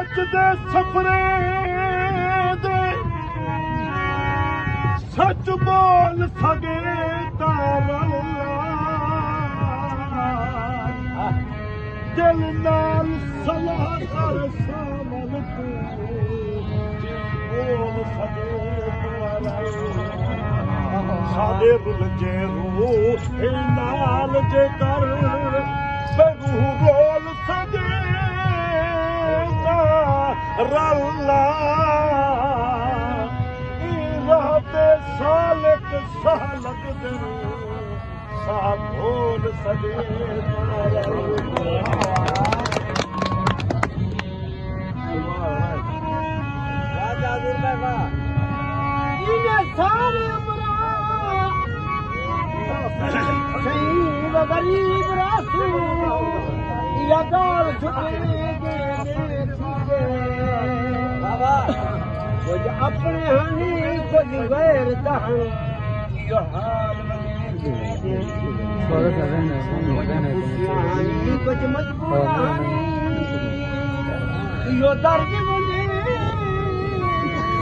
सच दे सफरे दे सच बोल सके दिल नाल सलाह कर सामन तू बोल सके सादे रुलजे रूह नाल जे कर बेरू रोल सके रल्ला रहते सालक सालक दिन साथ बोल सके सारे गरीब रासू या गाल बाबा कुछ अपने हनी कुछ गैर दहन यो हाल कुछ मजबूर यो दर्द